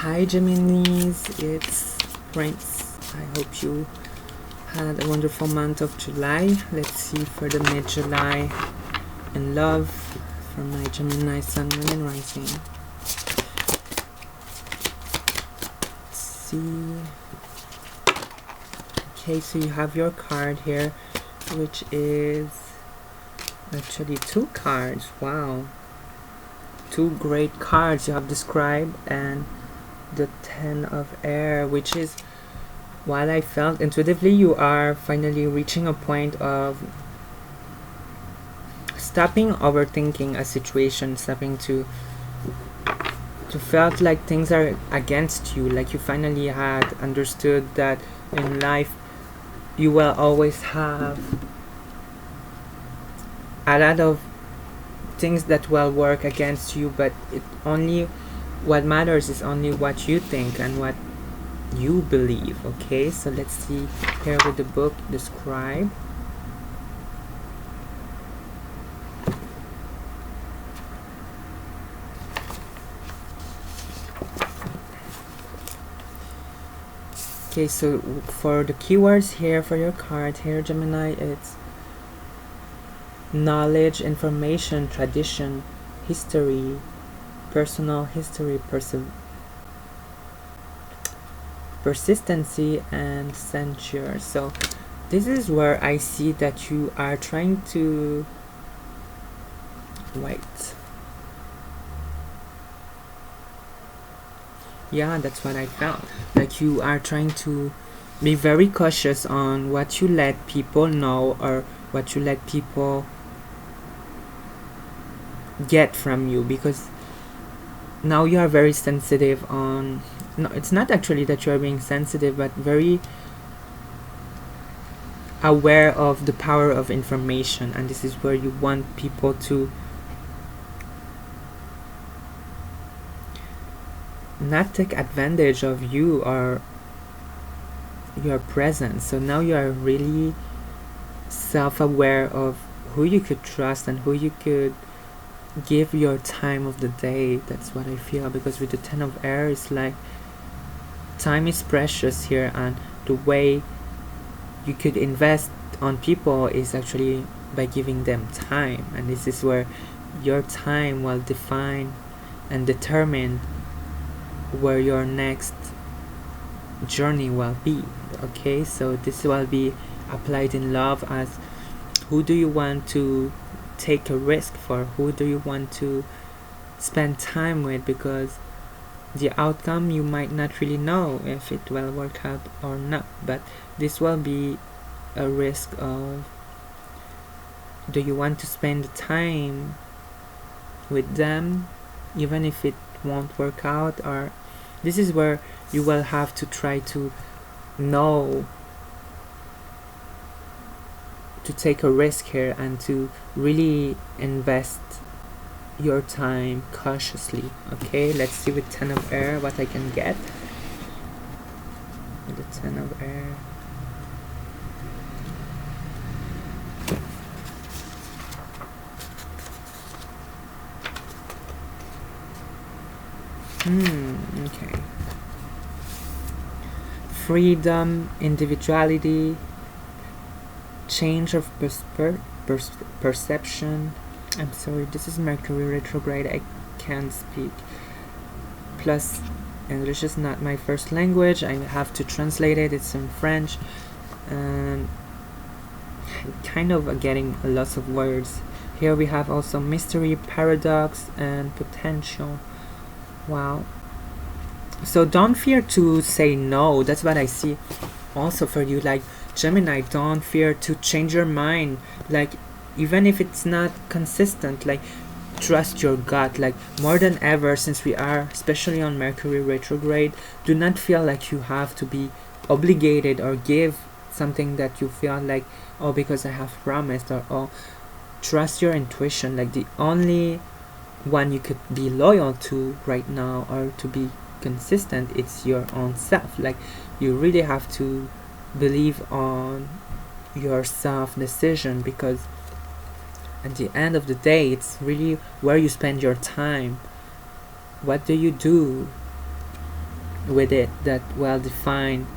Hi Geminis, it's Prince. I hope you had a wonderful month of July. Let's see for the mid-July in love for my Gemini Sun, Moon and Rising. Let's see. Okay, so you have your card here, which is actually two cards. Wow. Two great cards you have described, and the Ten of Air, which is what I felt intuitively. You are finally reaching a point of stopping overthinking a situation, stopping to felt like things are against you, like you finally had understood that in life you will always have a lot of things that will work against you, but it only what matters is only what you think and what you believe. Okay, so let's see here with the book describe. Okay, so for the keywords here for your card here, Gemini, it's knowledge, information, tradition, history, personal history, persistency, and censure. So this is where I see that you are trying to yeah, that's what I felt, like you are trying to be very cautious on what you let people know or what you let people get from you, because now you are very sensitive on, no, it's not actually that you are being sensitive, but very aware of the power of information, and this is where you want people to not take advantage of you or your presence. So now you are really self-aware of who you could trust and who you could give your time of the day. That's what I feel, because with the Ten of Air, it's like time is precious here, and the way you could invest on people is actually by giving them time, and this is where your time will define and determine where your next journey will be. Okay, so this will be applied in love as who do you want to take a risk for, who do you want to spend time with, because the outcome you might not really know if it will work out or not, but this will be a risk of, do you want to spend the time with them even if it won't work out? Or this is where you will have to try to know to take a risk here and to really invest your time cautiously. Okay, let's see with Ten of Air what I can get with the Ten of Air. Okay. Freedom, individuality, change of perception. I'm sorry, this is Mercury retrograde, I can't speak. Plus, English is not my first language, I have to translate it, it's in French, and I'm kind of getting lots of words. Here we have also mystery, paradox, and potential. Wow. So don't fear to say no. That's what I see also for you, like Gemini, don't fear to change your mind, like even if it's not consistent, like trust your gut, like more than ever, since we are especially on Mercury retrograde. Do not feel like you have to be obligated or give something that you feel like, oh, because I have promised, or oh, trust your intuition. Like the only one you could be loyal to right now or to be consistent, it's your own self. Like you really have to believe on your self decision, because at the end of the day it's really where you spend your time. What do you do with it that will define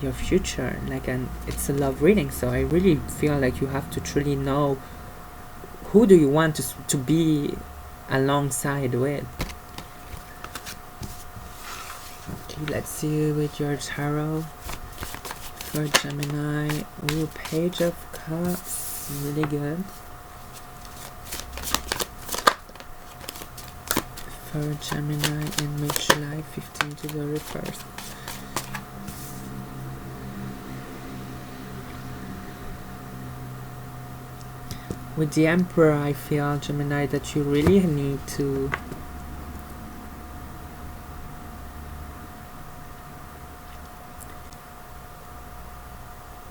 your future. Like, and it's a love reading, so I really feel like you have to truly know who do you want to be alongside with. Okay, let's see with your tarot for Gemini. Ooh, Page of Cups, really good. For Gemini in mid-July, 15 to 31st. With the Emperor, I feel, Gemini, that you really need to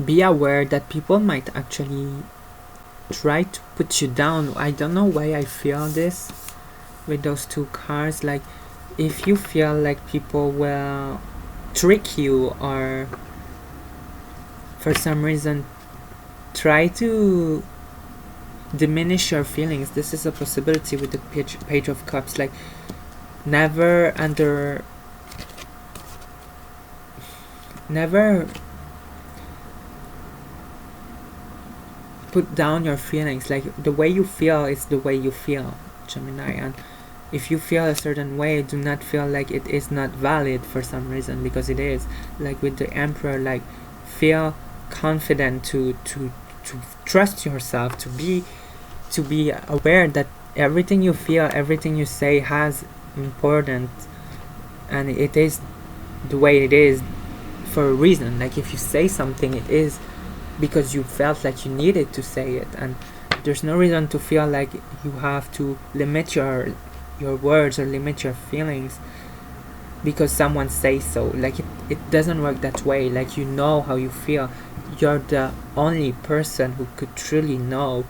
be aware that people might actually try to put you down. I don't know why I feel this with those two cards. Like, if you feel like people will trick you or for some reason try to diminish your feelings, this is a possibility with the Page of Cups. Like, never put down your feelings. Like, the way you feel is the way you feel, Gemini, and if you feel a certain way, do not feel like it is not valid for some reason, because it is. Like with the Emperor, like, feel confident to trust yourself, to be aware that everything you feel, everything you say has importance, and it is the way it is for a reason. Like, if you say something, it is because you felt like you needed to say it, and there's no reason to feel like you have to limit your words or limit your feelings because someone says so. Like, it doesn't work that way. Like, you know how you feel. You're the only person who could truly know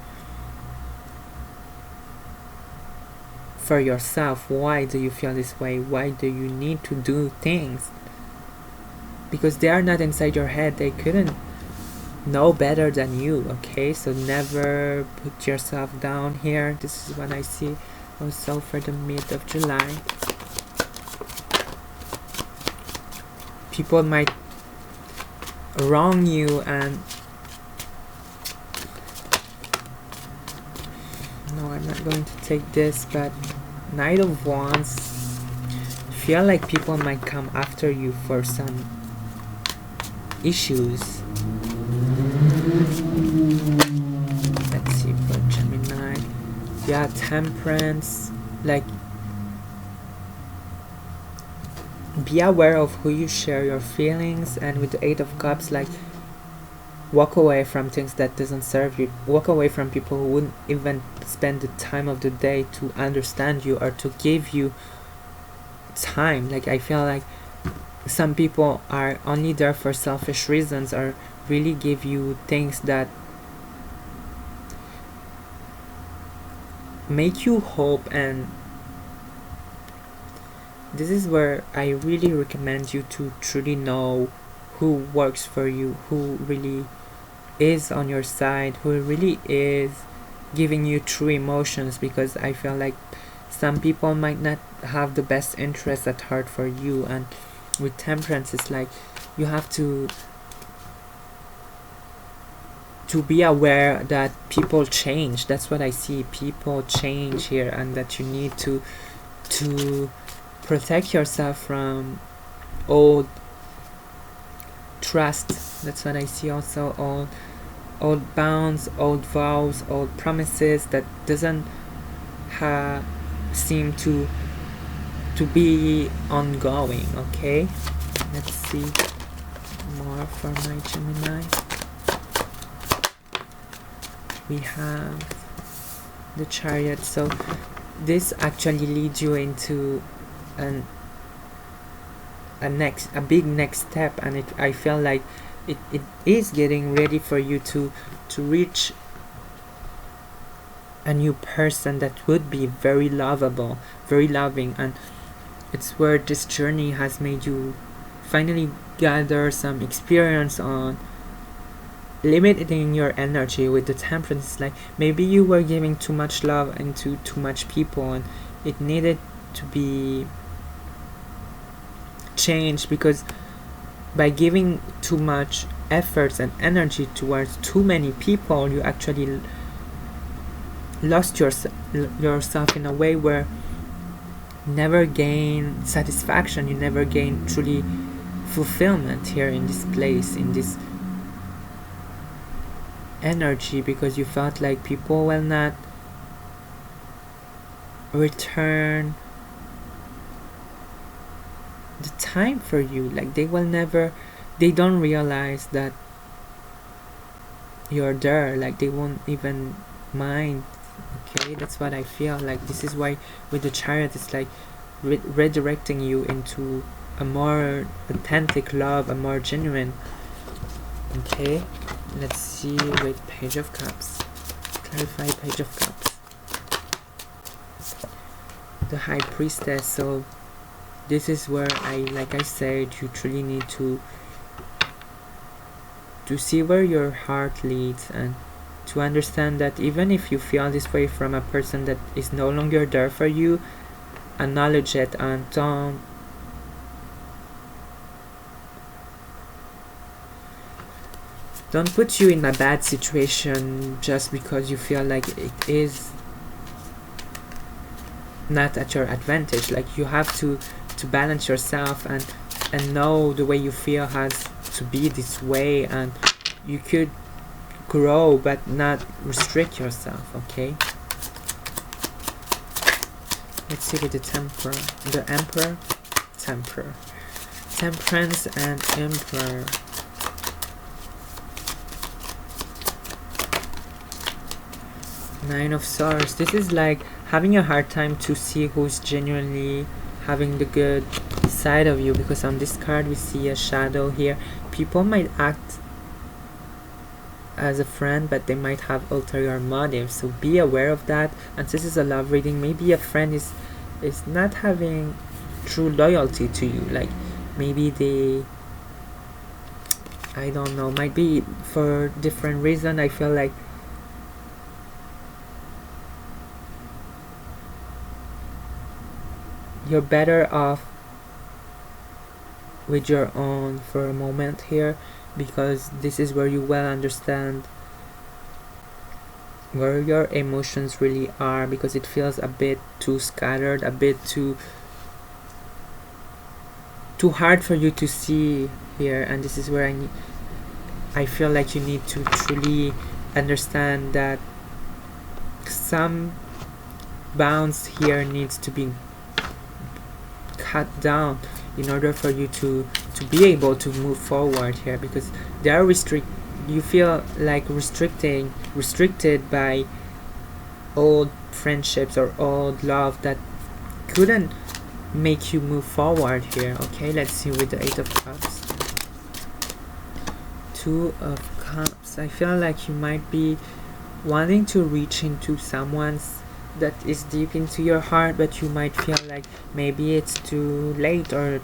for yourself, why do you feel this way, why do you need to do things, because they are not inside your head. They couldn't know better than you. Okay, so never put yourself down here. This is what I see also for the mid of July. People might wrong you, and no, I'm not going to take this, but Knight of Wands, feel like people might come after you for some issues. Let's see for Gemini. Yeah, Temperance. Like, be aware of who you share your feelings, and with the Eight of Cups, like, walk away from things that doesn't serve you. Walk away from people who wouldn't even spend the time of the day to understand you or to give you time. Like, I feel like some people are only there for selfish reasons, or really give you things that make you hope. And this is where I really recommend you to truly know who works for you, who really is on your side, who really is giving you true emotions, because I feel like some people might not have the best interest at heart for you. And with Temperance, it's like you have to be aware that people change. That's what I see. People change here, and that you need to protect yourself from old trust. That's what I see also. Old bounds, old vows, old promises that doesn't seem to be ongoing. Okay, let's see more for my Gemini. We have the Chariot. So this actually leads you into a big next step, and I feel like it is getting ready for you to reach a new person that would be very lovable, very loving. And it's where this journey has made you finally gather some experience on limiting your energy. With the Temperance, like, maybe you were giving too much love into too much people, and it needed to be change, because by giving too much efforts and energy towards too many people, you actually lost yourself in a way where you never gain satisfaction, you never gain truly fulfillment here in this place, in this energy, because you felt like people will not return the time for you, like they don't realize that you're there, like they won't even mind. Okay, that's what I feel like. This is why with the Chariot it's like redirecting you into a more authentic love, a more genuine. Okay, let's see with Page of Cups. Clarify Page of Cups. The High Priestess. So this is where like I said, you truly need to see where your heart leads, and to understand that even if you feel this way from a person that is no longer there for you, acknowledge it and don't put you in a bad situation just because you feel like it is not at your advantage. Like you have to balance yourself and know the way you feel has to be this way, and you could grow but not restrict yourself. Okay, let's see with the Emperor, Temperance and Emperor. Nine of Swords. This is like having a hard time to see who's genuinely having the good side of you, because on this card we see a shadow here. People might act as a friend, but they might have ulterior motives, so be aware of that. And this is a love reading. Maybe a friend is not having true loyalty to you, like maybe they, I don't know, might be for different reason. I feel like you're better off with your own for a moment here, because this is where you will understand where your emotions really are, because it feels a bit too scattered, a bit too hard for you to see here. And this is where I feel like you need to truly understand that some bounds here needs to be cut down in order for you to be able to move forward here, because they are you feel like restricted by old friendships or old love that couldn't make you move forward here. Okay, let's see with the Eight of Cups. Two of Cups. I feel like you might be wanting to reach into someone's that is deep into your heart, but you might feel like maybe it's too late or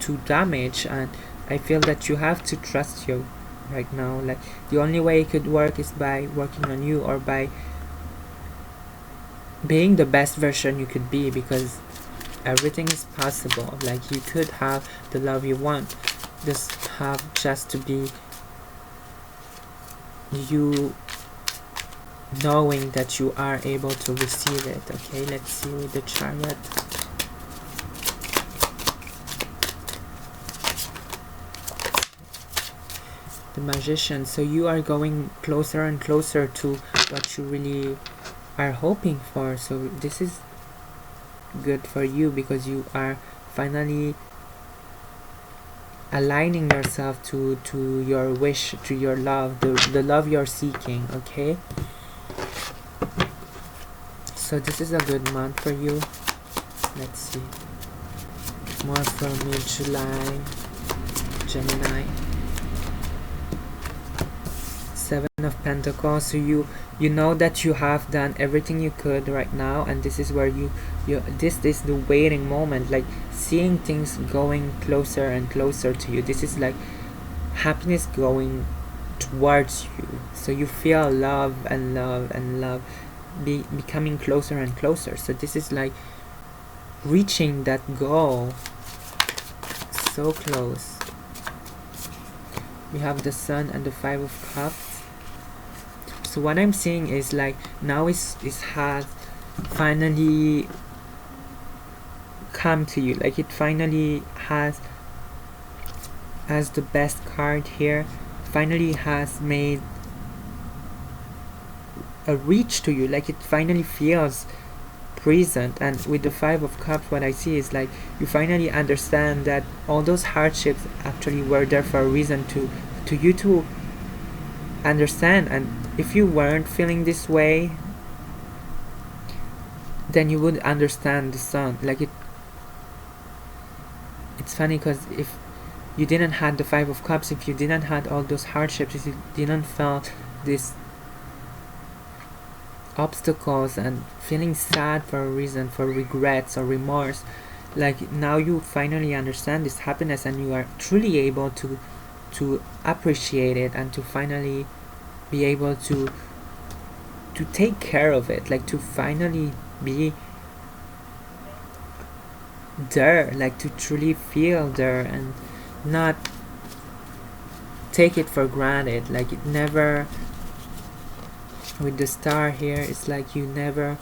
too damaged, and I feel that you have to trust you right now. Like the only way it could work is by working on you, or by being the best version you could be, because everything is possible. Like you could have the love you want, just to be you knowing that you are able to receive it. Okay, let's see with the Chariot. The Magician. So you are going closer and closer to what you really are hoping for. So this is good for you, because you are finally aligning yourself to your wish, to your love, the love you're seeking. Okay, so this is a good month for you. Let's see more from mid-July. Gemini. Seven of Pentacles. So you know that you have done everything you could right now, and this is where this is the waiting moment, like seeing things going closer and closer to you. This is like happiness going towards you, so you feel love and love and love becoming closer and closer. So this is like reaching that goal so close. We have the Sun and the Five of Cups. So what I'm seeing is like now it has finally come to you, like it finally has, as the best card here, finally has made a reach to you, like it finally feels present. And with the Five of Cups, what I see is like you finally understand that all those hardships actually were there for a reason to you to understand. And if you weren't feeling this way, then you would understand the Sun. Like it's funny because if you didn't had the Five of Cups, if you didn't had all those hardships, if you didn't felt these obstacles and feeling sad for a reason, for regrets or remorse, like now you finally understand this happiness and you are truly able to appreciate it and to finally be able to take care of it, like to finally be there, like to truly feel there and not take it for granted. Like it never, with the Star here, it's like you never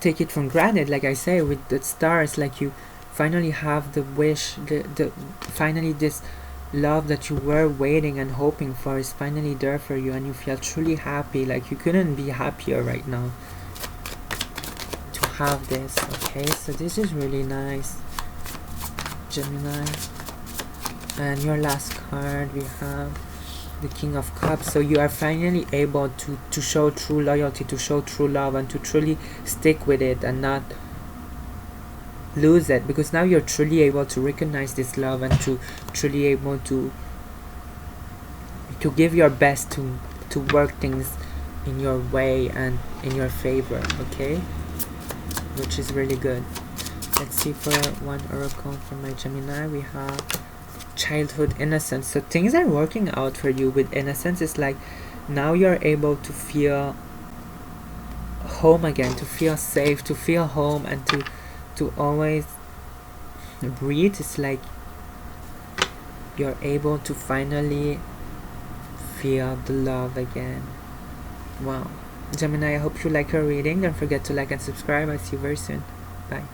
take it for granted. Like I say, with the Star, it's like you finally have the wish, the finally this love that you were waiting and hoping for is finally there for you, and you feel truly happy. Like you couldn't be happier right now to have this. Okay, so this is really nice, Gemini. And your last card, we have the King of Cups. So you are finally able to show true loyalty, to show true love, and to truly stick with it and not lose it, because now you're truly able to recognize this love and to truly able to give your best to work things in your way and in your favor. Okay, which is really good. Let's see for one oracle for my Gemini. We have childhood innocence. So things are working out for you with innocence. It's like now you're able to feel home again, to feel safe, to feel home, and to always breathe. It's like you're able to finally feel the love again. Wow. Gemini, I hope you like your reading. Don't forget to like and subscribe. I'll see you very soon. Bye.